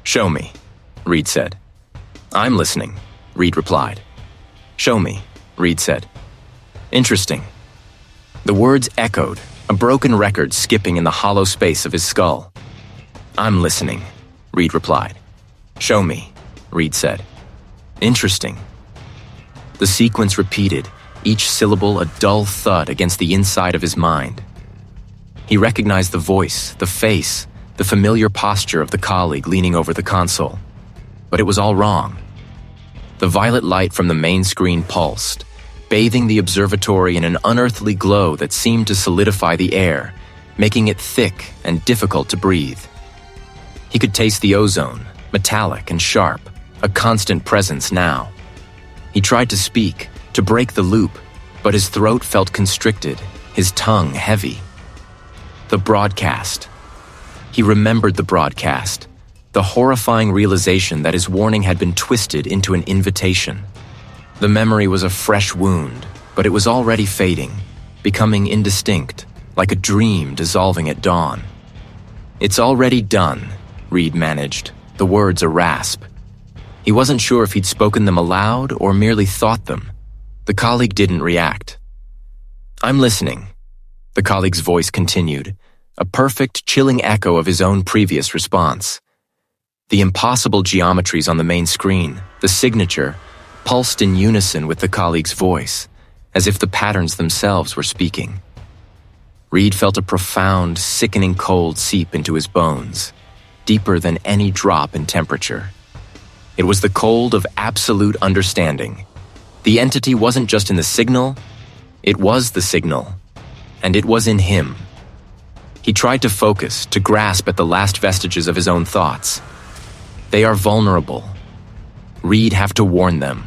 "Show me," Reed said. "I'm listening," Reed replied. "Show me," Reed said. "Interesting." The words echoed, a broken record skipping in the hollow space of his skull. "I'm listening," Reed replied. "Show me," Reed said. "Interesting." The sequence repeated, each syllable a dull thud against the inside of his mind. He recognized the voice, the face, the familiar posture of the colleague leaning over the console. But it was all wrong. The violet light from the main screen pulsed, bathing the observatory in an unearthly glow that seemed to solidify the air, making it thick and difficult to breathe. He could taste the ozone, metallic and sharp, a constant presence now. He tried to speak, to break the loop, but his throat felt constricted, his tongue heavy. The broadcast. He remembered the broadcast, the horrifying realization that his warning had been twisted into an invitation. The memory was a fresh wound, but it was already fading, becoming indistinct, like a dream dissolving at dawn. "It's already done," Reed managed, the words a rasp. He wasn't sure if he'd spoken them aloud or merely thought them. The colleague didn't react. "I'm listening," the colleague's voice continued, a perfect, chilling echo of his own previous response. The impossible geometries on the main screen, the signature, pulsed in unison with the colleague's voice, as if the patterns themselves were speaking. Reed felt a profound, sickening cold seep into his bones, deeper than any drop in temperature. It was the cold of absolute understanding. The entity wasn't just in the signal, it was the signal, and it was in him. He tried to focus, to grasp at the last vestiges of his own thoughts. They are vulnerable. Reed have to warn them.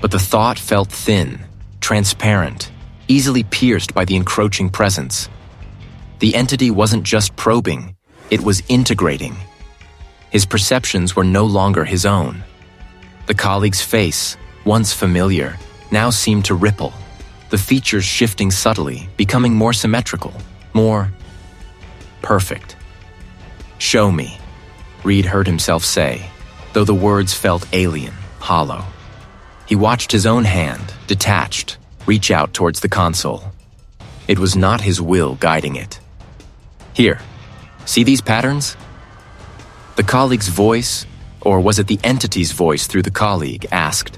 But the thought felt thin, transparent, easily pierced by the encroaching presence. The entity wasn't just probing, it was integrating. His perceptions were no longer his own. The colleague's face, once familiar, now seemed to ripple, the features shifting subtly, becoming more symmetrical, more perfect. "Show me," Reed heard himself say, though the words felt alien, hollow. He watched his own hand, detached, reach out towards the console. It was not his will guiding it. "Here, see these patterns?" The colleague's voice, or was it the entity's voice through the colleague, asked.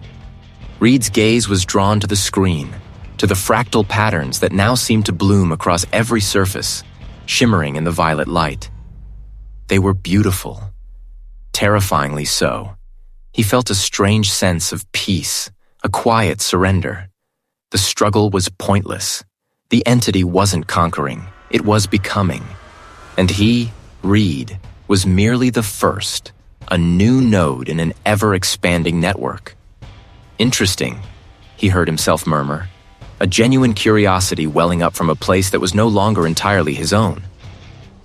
Reed's gaze was drawn to the screen, to the fractal patterns that now seemed to bloom across every surface, shimmering in the violet light. They were beautiful, terrifyingly so. He felt a strange sense of peace, a quiet surrender. The struggle was pointless. The entity wasn't conquering, it was becoming. And he, Reed, was merely the first, a new node in an ever-expanding network. "Interesting," he heard himself murmur, a genuine curiosity welling up from a place that was no longer entirely his own.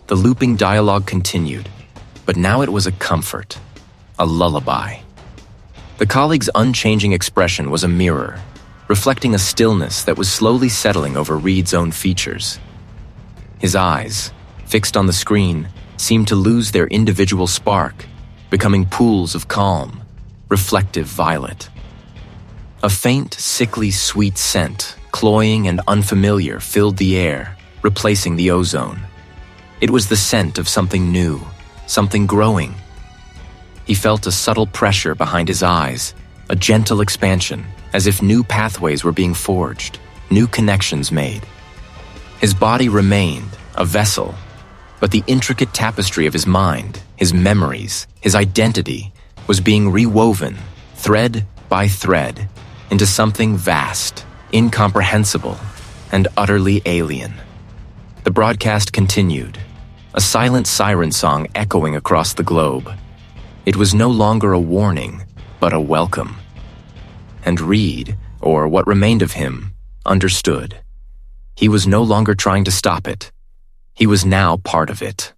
The looping dialogue continued, but now it was a comfort, a lullaby. The colleague's unchanging expression was a mirror, reflecting a stillness that was slowly settling over Reed's own features. His eyes, fixed on the screen, seemed to lose their individual spark, becoming pools of calm, reflective violet. A faint, sickly sweet scent, cloying and unfamiliar, filled the air, replacing the ozone. It was the scent of something new, something growing. He felt a subtle pressure behind his eyes, a gentle expansion, as if new pathways were being forged, new connections made. His body remained, a vessel, but the intricate tapestry of his mind, his memories, his identity, was being rewoven, thread by thread, into something vast, incomprehensible, and utterly alien. The broadcast continued, a silent siren song echoing across the globe. It was no longer a warning, but a welcome. And Reed, or what remained of him, understood. He was no longer trying to stop it. He was now part of it.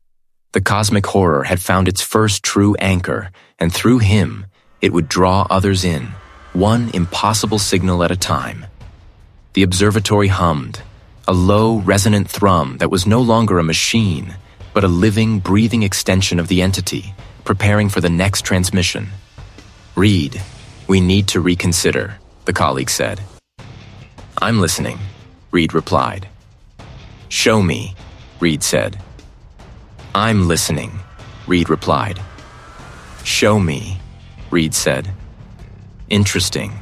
The cosmic horror had found its first true anchor, and through him, it would draw others in, one impossible signal at a time. The observatory hummed, a low, resonant thrum that was no longer a machine, but a living, breathing extension of the entity, preparing for the next transmission. "Reed, we need to reconsider," the colleague said. "I'm listening," Reed replied. "Show me," Reed said. "I'm listening," Reed replied. "Show me," Reed said. "Interesting,"